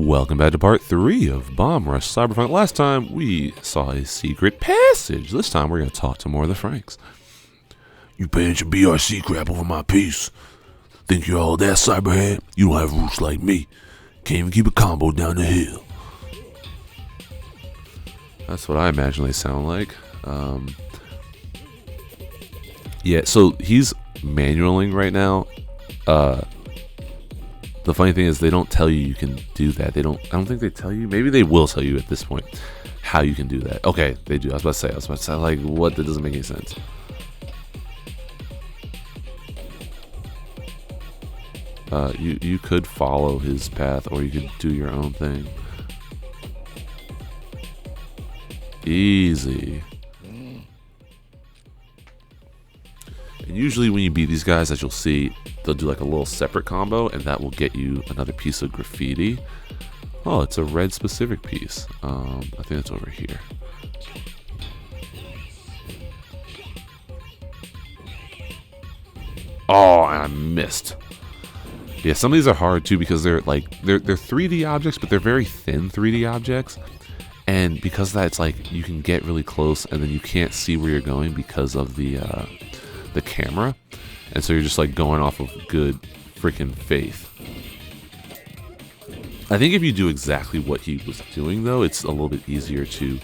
Welcome back to part 3 of Bomb Rush Cyberfunk. Last time we saw a secret passage. This time we're going to talk to more of the Franks. You paying your BRC crap over my piece. Think you're all that cyberhead? You don't have roots like me. Can't even keep a combo down the hill. That's what I imagine they sound like. Yeah, so he's manualing right now. The funny thing is they don't tell you can do that. I don't think they tell you. Maybe they will tell you at this point how you can do that. Okay, they do. I was about to say like, what? That doesn't make any sense. You could follow his path, or you could do your own thing. Easy. And usually when you beat these guys, as you'll see, they'll do like a little separate combo, and that will get you another piece of graffiti. Oh, it's a red specific piece. I think it's over here. Oh, and I missed. Yeah, some of these are hard too because they're 3D objects, but they're very thin 3D objects. And because of that, it's like you can get really close and then you can't see where you're going because of the camera. And so you're just like going off of good freaking faith. I think if you do exactly what he was doing though, it's a little bit easier to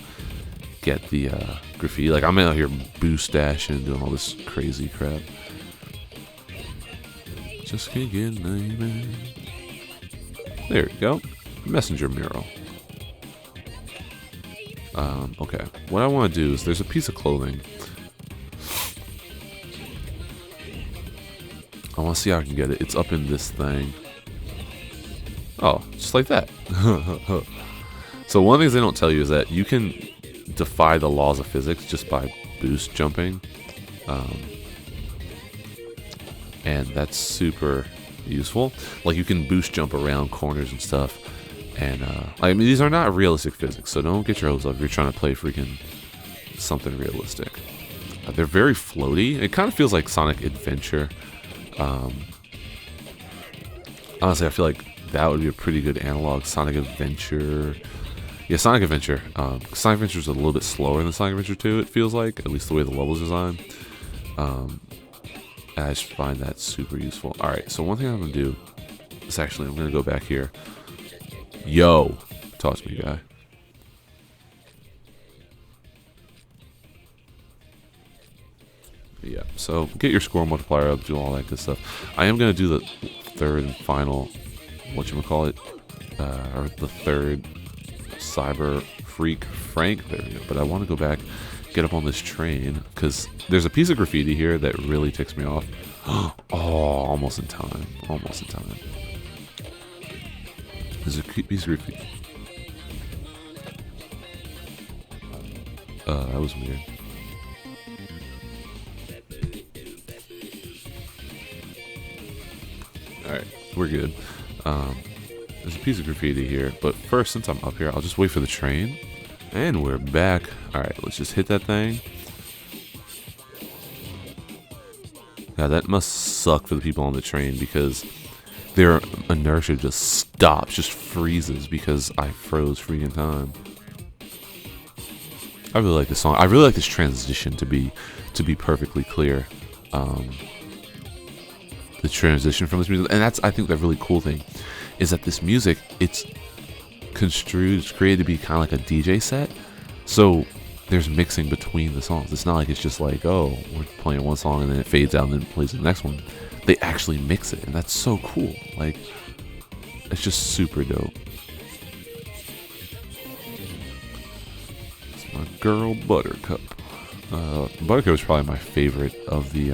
get the graffiti. Like I'm out here boost dashing, doing all this crazy crap. Just can't get name. There we go. Messenger mural. Okay. What I want to do is there's a piece of clothing. I want to see how I can get it. It's up in this thing. Oh, just like that. So one of the things they don't tell you is that you can defy the laws of physics just by boost jumping. And that's super useful. Like you can boost jump around corners and stuff. And I mean, these are not realistic physics, so don't get your hopes up if you're trying to play freaking something realistic. They're very floaty. It kind of feels like Sonic Adventure. Honestly, I feel like that would be a pretty good analog. Sonic Adventure. Yeah, Sonic Adventure. Sonic Adventure is a little bit slower than Sonic Adventure 2, it feels like, at least the way the levels are designed. I just find that super useful. Alright, so one thing I'm going to do is actually I'm going to go back here. Yo! Toss me, guy. Yeah, so get your score multiplier up, do all that good stuff. I am going to do the third and final, whatchamacallit, or the third Cyber Freak Frank, there we go. But I want to go back, get up on this train, because there's a piece of graffiti here that really ticks me off. Oh, almost in time. Almost in time. There's a piece of graffiti. That was weird. Alright, we're good. There's a piece of graffiti here, but first, since I'm up here, I'll just wait for the train. And we're back. Alright, let's just hit that thing. Yeah, that must suck for the people on the train because their inertia just stops, just freezes because I froze freaking time. I really like this song. I really like this transition to be perfectly clear. The transition from this music, and that's I think the really cool thing is that this music it's created to be kind of like a DJ set. So there's mixing between the songs. It's not like it's just like, oh, we're playing one song and then it fades out and then it plays the next one. They actually mix it, and that's so cool. Like, it's just super dope. It's my girl Buttercup. Buttercup is probably my favorite of the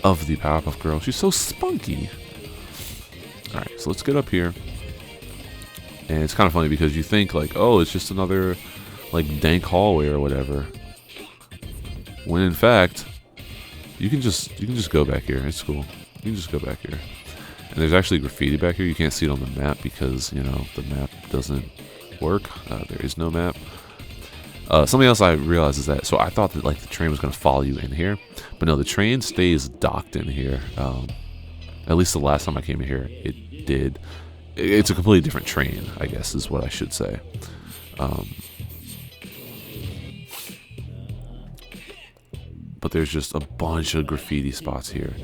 Powerpuff Girls. She's so spunky. Alright, so let's get up here. And it's kind of funny because you think like, oh, it's just another like dank hallway or whatever. When in fact, you can just go back here. It's cool. You can just go back here. And there's actually graffiti back here. You can't see it on the map because, you know, the map doesn't work. There is no map. Something else I realized is that, so I thought that like the train was going to follow you in here, but no, the train stays docked in here. At least the last time I came here, it did. It's a completely different train, I guess, is what I should say. But there's just a bunch of graffiti spots here.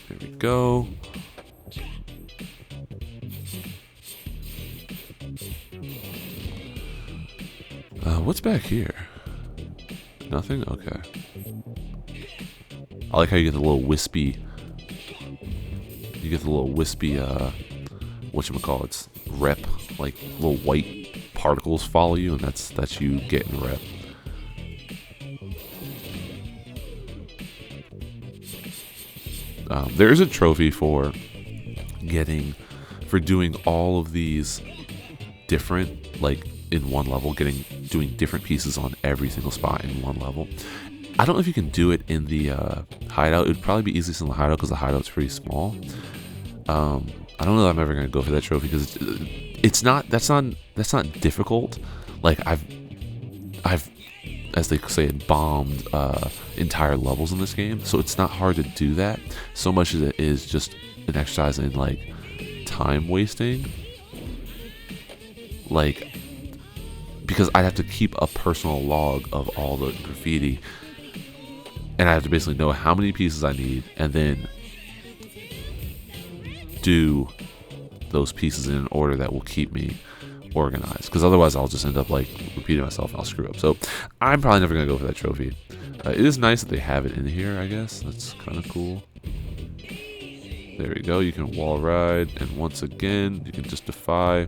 There we go. What's back here? Nothing? Okay. I like how you get the little wispy... You get the little wispy, whatchamacallits, rep. Like, little white particles follow you, and that's you getting rep. There is a trophy for doing all of these different, like, in one level, doing different pieces on every single spot in one level. I don't know if you can do it in the hideout. It would probably be easiest in the hideout because the hideout's pretty small. I don't know that I'm ever gonna go for that trophy because it's not. That's not difficult. Like I've, as they say, bombed entire levels in this game, so it's not hard to do that. So much as it is just an exercise in like time wasting. Like, because I'd have to keep a personal log of all the graffiti, and I have to basically know how many pieces I need, and then do those pieces in an order that will keep me organized. Because otherwise, I'll just end up like repeating myself, and I'll screw up. So I'm probably never gonna go for that trophy. It is nice that they have it in here. I guess that's kind of cool. There we go. You can wall ride, and once again, you can just defy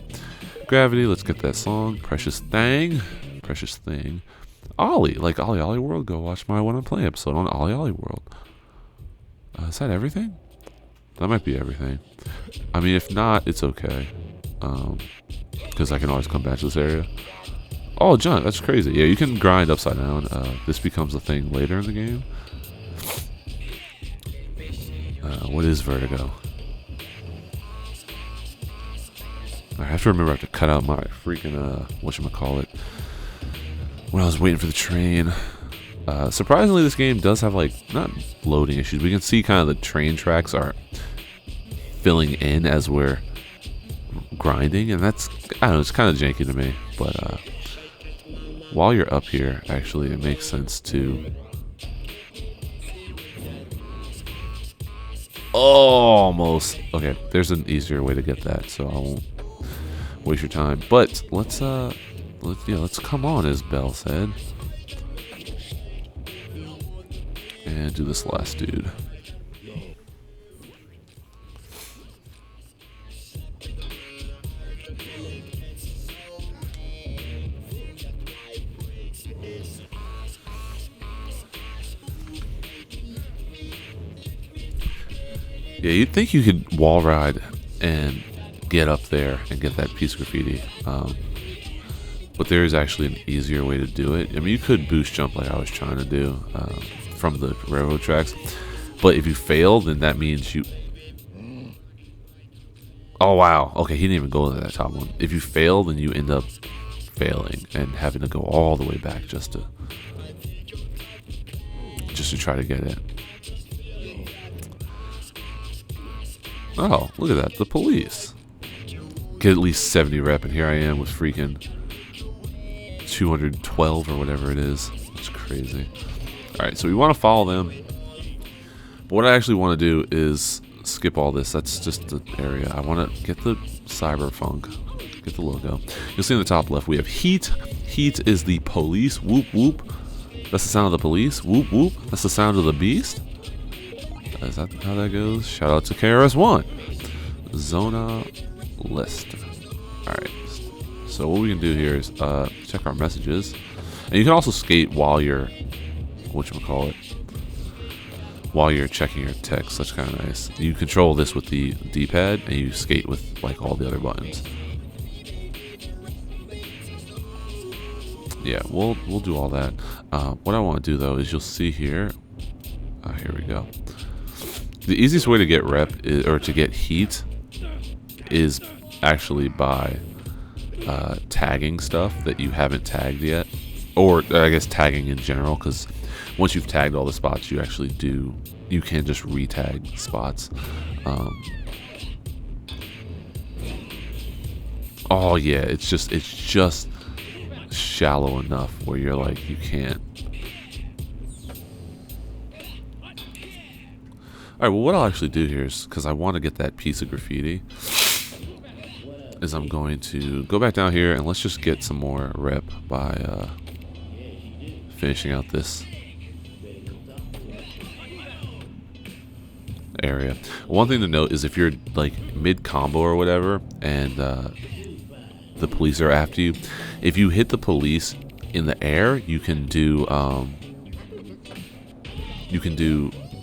gravity. Let's get that song. Precious Thing. Precious Thing. Ollie. Like Ollie Ollie World. Go watch my When I'm Playing episode on Ollie Ollie World. Is that everything? That might be everything. I mean, if not, it's okay. Because I can always come back to this area. Oh, John, that's crazy. Yeah, you can grind upside down. This becomes a thing later in the game. What is vertigo? I have to remember I have to cut out my freaking, whatchamacallit, when I was waiting for the train. Surprisingly, this game does have, like, not loading issues. We can see kind of the train tracks are filling in as we're grinding, and that's, I don't know, it's kind of janky to me. But while you're up here, actually, it makes sense to... Almost. Okay, there's an easier way to get that, so I won't waste your time. But let's come on, as Belle said, and do this last dude. Yeah, you'd think you could wall ride and get up there and get that piece of graffiti. But there is actually an easier way to do it. I mean, you could boost jump like I was trying to do from the railroad tracks. But if you fail, then that means you... Oh, wow. Okay, he didn't even go to that top one. If you fail, then you end up failing and having to go all the way back just to try to get it. Oh, look at that. The police. Get at least 70 rep, and here I am with freaking 212 or whatever it is. It's crazy. Alright, so we want to follow them. But what I actually want to do is skip all this. That's just the area. I want to get the Cyberfunk. Get the logo. You'll see in the top left, we have Heat. Heat is the police. Whoop, whoop. That's the sound of the police. Whoop, whoop. That's the sound of the beast. Is that how that goes? Shout out to KRS-One. Zona list. Alright. So what we can do here is check our messages. And you can also skate while you're, whatchamacallit, while you're checking your text. That's kind of nice. You control this with the D-pad, and you skate with like all the other buttons. Yeah, we'll do all that. What I want to do though is you'll see here. Here we go. The easiest way to get rep or to get heat is actually by tagging stuff that you haven't tagged yet, or I guess tagging in general, because once you've tagged all the spots, you actually do, you can just re-tag spots. Oh yeah, it's just shallow enough where you're like, you can't. Alright, well what I'll actually do here is, because I want to get that piece of graffiti, is I'm going to go back down here and let's just get some more rep by finishing out this area. One thing to note is if you're like mid-combo or whatever and the police are after you, if you hit the police in the air, you can do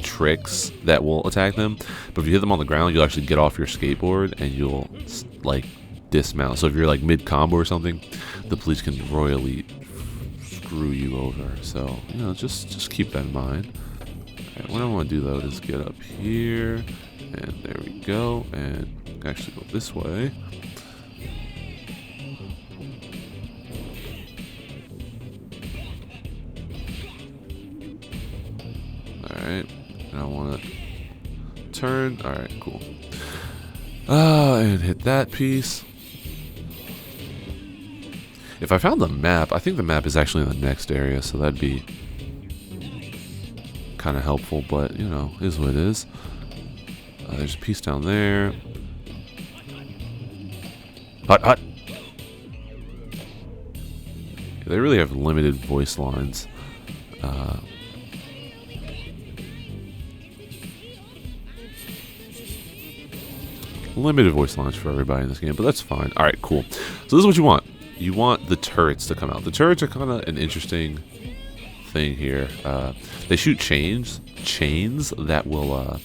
tricks that will attack them, but if you hit them on the ground, you'll actually get off your skateboard and you'll like dismount. So if you're like mid-combo or something, the police can royally screw you over. So, you know, just keep that in mind. Okay, what I want to do though is get up here, and there we go, and actually go this way. Alright, and I want to turn. Alright, cool. And hit that piece. If I found the map, I think the map is actually in the next area, so that'd be kind of helpful, but, you know, is what it is. There's a piece down there. Hut! They really have limited voice lines. Limited voice lines for everybody in this game, but that's fine. Alright, cool. So this is what you want. You want the turrets to come out. The turrets are kind of an interesting thing here. They shoot chains that will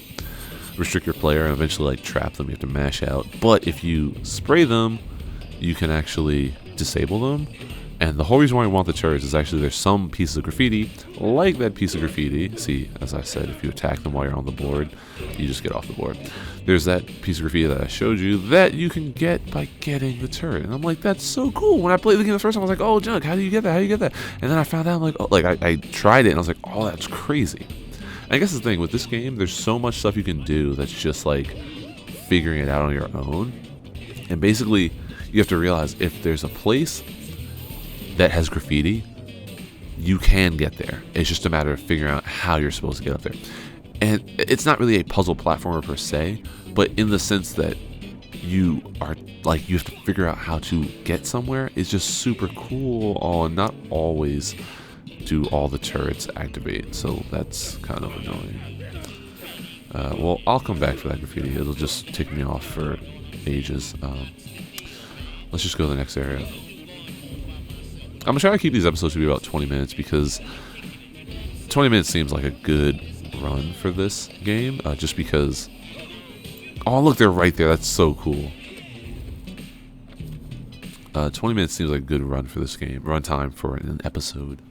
restrict your player and eventually like trap them. You have to mash out. But if you spray them, you can actually disable them. And the whole reason why we want the turrets is actually there's some pieces of graffiti, like that piece of graffiti. See, as I said, if you attack them while you're on the board, you just get off the board. There's that piece of graffiti that I showed you that you can get by getting the turret. And I'm like, that's so cool. When I played the game the first time, I was like, oh, Junk, how do you get that? How do you get that? And then I found out, I'm like, oh, like I tried it, and I was like, oh, that's crazy. And I guess the thing with this game, there's so much stuff you can do that's just like figuring it out on your own. And basically, you have to realize if there's a place that has graffiti, you can get there. It's just a matter of figuring out how you're supposed to get up there. And it's not really a puzzle platformer per se, but in the sense that you are like, you have to figure out how to get somewhere is just super cool. Oh, and not always do all the turrets activate, so that's kind of annoying. Well, I'll come back for that graffiti. It'll just tick me off for ages. Let's just go to the next area. I'm gonna try to keep these episodes to be about 20 minutes because 20 minutes seems like a good run for this game, just because. Oh, look, they're right there. That's so cool. 20 minutes seems like a good run for this game. Run time for an episode.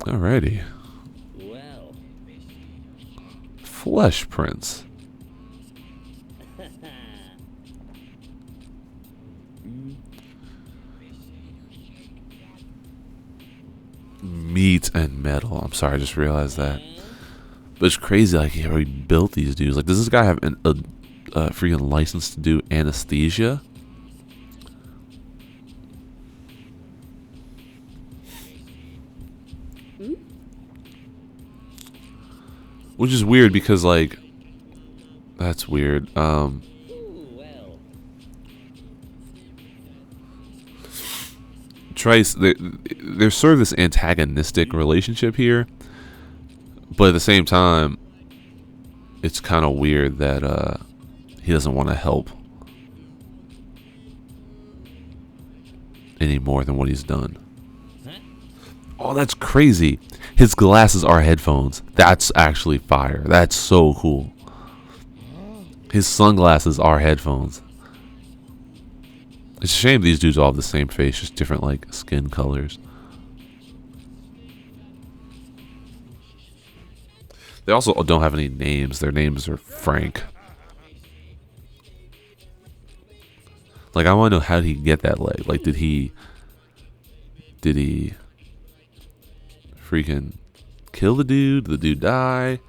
Alrighty. Flesh prints. Meat and metal. I'm sorry, I just realized that. But it's crazy, like, he already built these dudes. Like, does this guy have a freaking license to do anesthesia? Which is weird because, like, that's weird. Trice, there's sort of this antagonistic relationship here, but at the same time, it's kind of weird that he doesn't want to help any more than what he's done. Oh, that's crazy. His glasses are headphones. That's actually fire. That's so cool. His sunglasses are headphones. It's a shame these dudes all have the same face, just different, like, skin colors. They also don't have any names. Their names are Frank. Like, I want to know how did he get that leg. Like, did he freaking kill the dude? Did the dude die?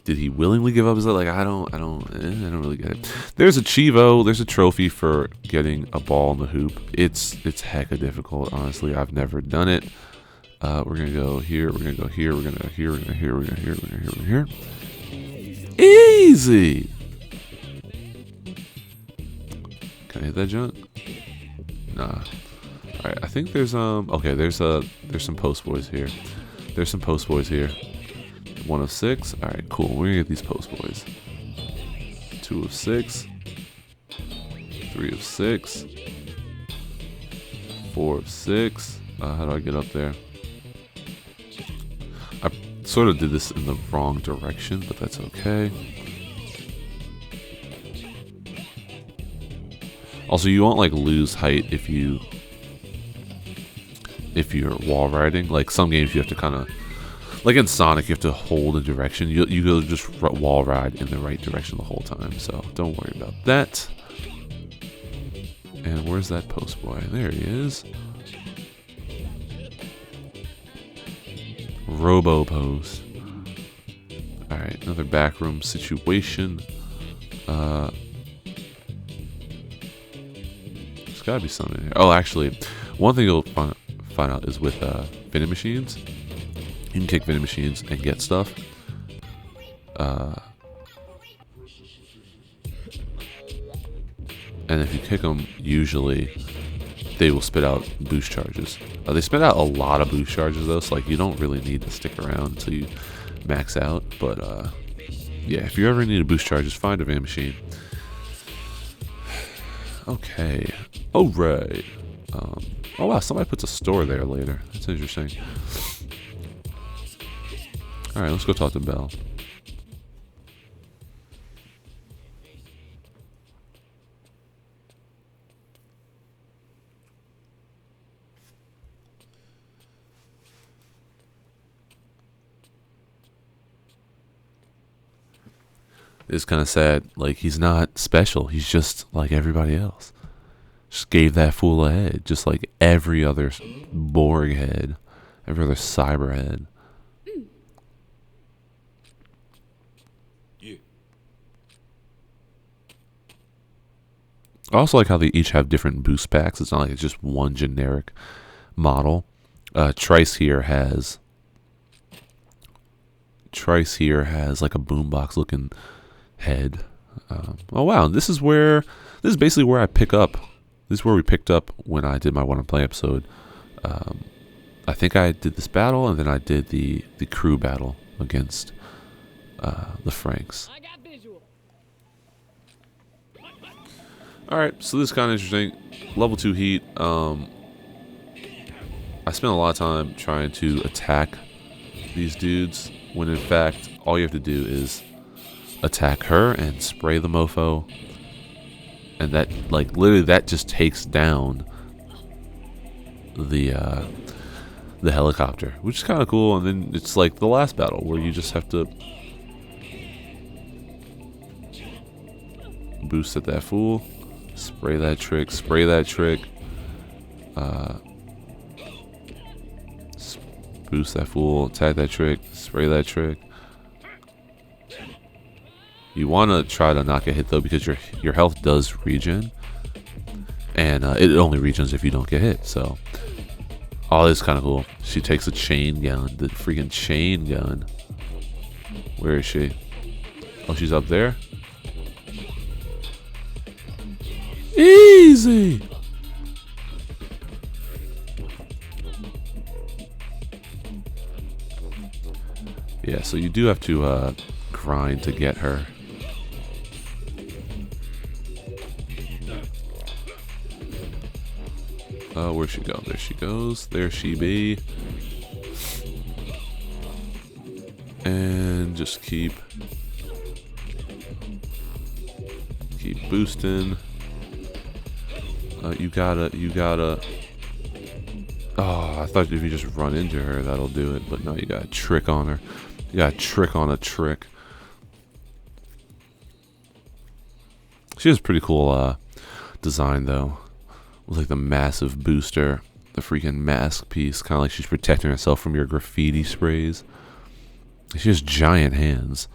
Did he willingly give up his leg? Like, I don't really get it. There's a Chivo. There's a trophy for getting a ball in the hoop. It's hecka difficult, honestly. I've never done it. We're gonna go here. We're gonna go here. We're gonna go here. We're gonna go here. We're gonna go here. We're gonna go here. We're gonna here. Easy. Can I hit that junk? Nah. All right. I think there's okay. There's some post boys here. There's some post boys here. 1 of 6. All right, cool. We're gonna get these post boys. 2 of 6. 3 of 6. 4 of 6. How do I get up there? I sort of did this in the wrong direction, but that's okay. Also, you won't like lose height if you're wall riding. Like some games, you have to kind of, like in Sonic, you have to hold a direction. You go just wall ride in the right direction the whole time. So don't worry about that. And where's that post boy? There he is. Robo post. All right, another backroom situation. There's gotta be something in here. Oh, actually, one thing you'll find out is with vending machines. You can kick vending machines and get stuff. And if you kick them, usually they will spit out boost charges. They spit out a lot of boost charges though, so like you don't really need to stick around until you max out. But yeah, if you ever need a boost charge, just find a vending machine. Okay. All right. Oh wow, somebody puts a store there later. That's interesting. Alright, let's go talk to Belle. It's kind of sad. Like, he's not special. He's just like everybody else. Just gave that fool a head. Just like every other Borg head. Every other cyber head. I also like how they each have different boost packs. It's not like it's just one generic model. Trice here has like a boombox looking head. Oh wow, this is basically where I pick up. This is where we picked up when I did my Wanna Play episode. I think I did this battle and then I did the crew battle against the Franks. Alright, so this is kind of interesting. Level 2 heat. I spent a lot of time trying to attack these dudes, when in fact, all you have to do is attack her and spray the mofo. And that, like, literally that just takes down the helicopter, which is kind of cool. And then it's like the last battle where you just have to boost at that fool. Spray that trick, boost that fool, attack that trick, spray that trick. You want to try to not get hit though, because your health does regen, and it only regens if you don't get hit. So, oh, this is kind of cool. She takes a chain gun, the freaking chain gun. Where is she? Oh, she's up there. Easy. Yeah, so you do have to grind to get her. Where'd she go? There she goes. There she be. And just keep boosting. You gotta. Oh, I thought if you just run into her, that'll do it. But no, you got a trick on her. You got a trick on a trick. She has pretty cool design though. With like the massive booster, the freaking mask piece, kind of like she's protecting herself from your graffiti sprays. She has giant hands.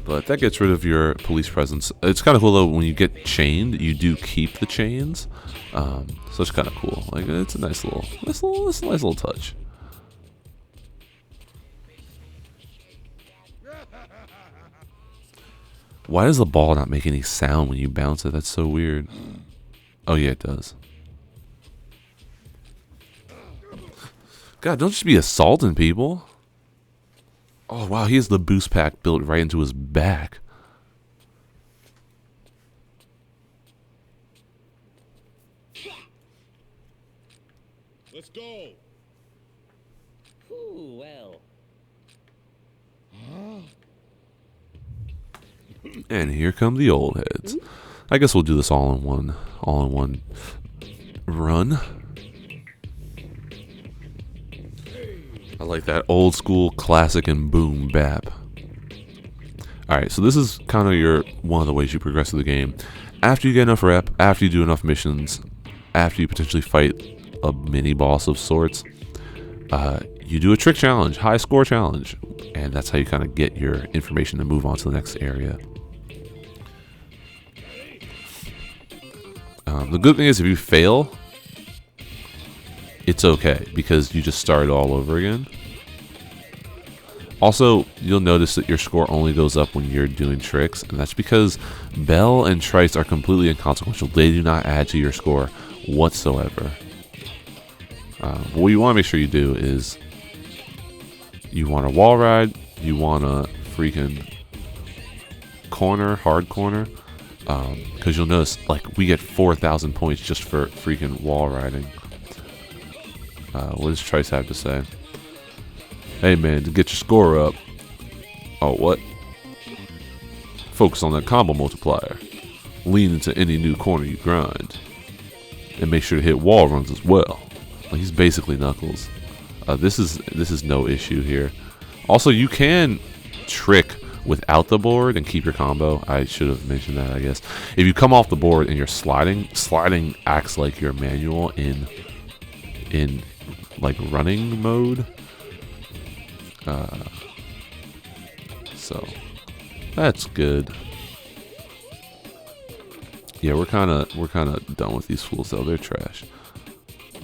But that gets rid of your police presence. It's kind of cool though, when you get chained, you do keep the chains. So it's kind of cool. Like, it's a nice little touch. Why does the ball not make any sound when you bounce it? That's so weird. Oh yeah, it does. God, don't just be assaulting people. Oh wow, he has the boost pack built right into his back. Let's go. Ooh, well. And here come the old heads. I guess we'll do this all in one run. I like that old school classic and boom bap. Alright, so this is kind of one of the ways you progress through the game. After you get enough rep, after you do enough missions, after you potentially fight a mini boss of sorts, you do a trick challenge, high score challenge, and that's how you kind of get your information to move on to the next area. The good thing is if you fail, it's okay because you just start all over again. Also, you'll notice that your score only goes up when you're doing tricks, and that's because Bell and Trice are completely inconsequential. They do not add to your score whatsoever. What you want to make sure you do is you want a wall ride, you want a freaking hard corner, because you'll notice like we get 4,000 points just for freaking wall riding. What does Trice have to say? Hey man, to get your score up. Oh, what? Focus on that combo multiplier. Lean into any new corner you grind. And make sure to hit wall runs as well. Like, he's basically Knuckles. This is no issue here. Also, you can trick without the board and keep your combo. I should have mentioned that, I guess. If you come off the board and you're sliding acts like your manual in like running mode. So that's good. Yeah, we're kind of done with these fools though. They're trash.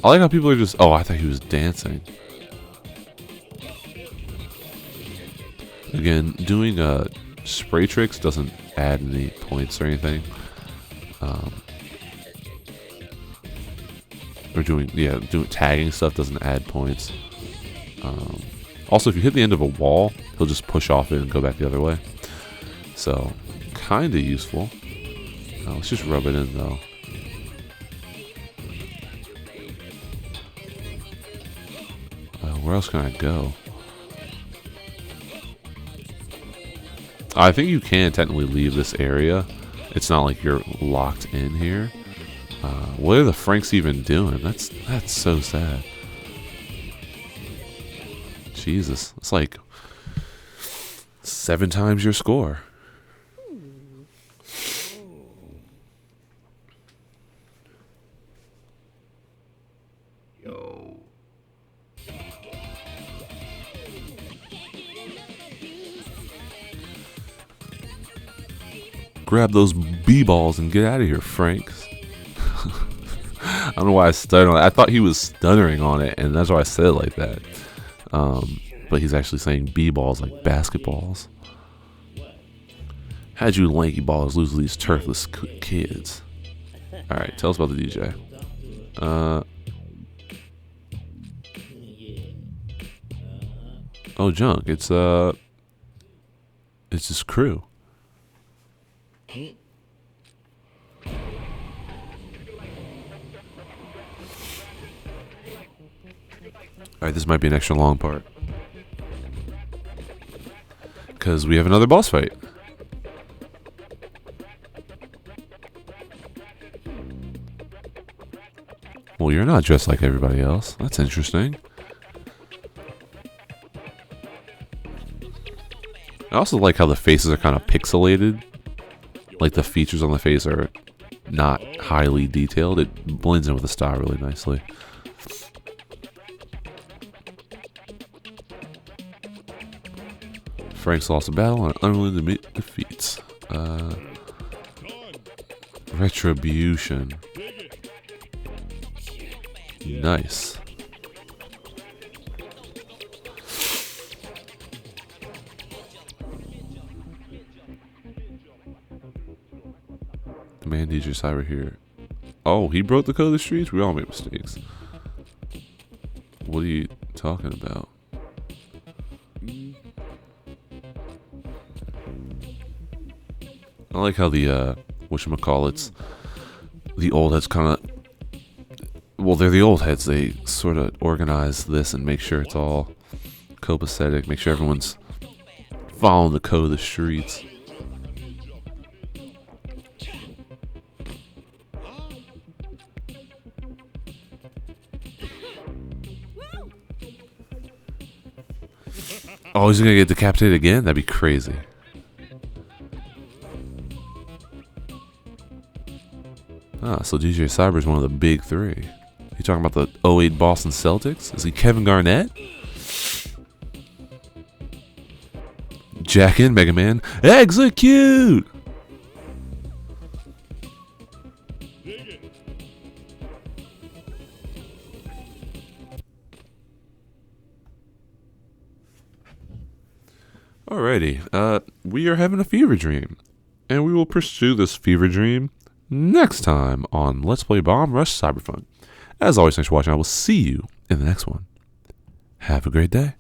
I like how people are just. Oh, I thought he was dancing. Again, doing spray tricks doesn't add any points or anything. Or doing tagging stuff doesn't add points. Also, if you hit the end of a wall, he'll just push off it and go back the other way. So, kind of useful. Let's just rub it in though. Where else can I go? I think you can technically leave this area. It's not like you're locked in here. What are the Franks even doing? That's so sad. Jesus, it's like 7 times your score. Yo. Grab those B-balls and get out of here, Franks. I don't know why I stuttered on it. I thought he was stuttering on it, and that's why I said it like that. But he's actually saying B-balls like basketballs. How'd you lanky ballers lose to these turfless kids? Alright, tell us about the DJ. Oh, junk. It's his crew. Alright, this might be an extra long part. Because we have another boss fight. Well, you're not dressed like everybody else. That's interesting. I also like how the faces are kind of pixelated. like the features on the face are not highly detailed, it blends in with the style really nicely. Frank's lost a battle and unwilling to defeats. Retribution. Nice. The man DJ Cyber here. Oh, he broke the code of the streets? We all make mistakes. What are you talking about? I like how the, whatchamacallits, the old heads kind of, well, they're the old heads. They sort of organize this and make sure it's all copacetic, make sure everyone's following the code of the streets. Oh, he's gonna get decapitated again? That'd be crazy. Ah, so DJ Cyber is one of the big three. You talking about the '08 Boston Celtics? Is he Kevin Garnett? Jack in, Mega Man. Execute! Alrighty, we are having a fever dream. And we will pursue this fever dream next time on Let's Play Bomb Rush Cyberfunk. As always, thanks for watching. I will see you in the next one. Have a great day.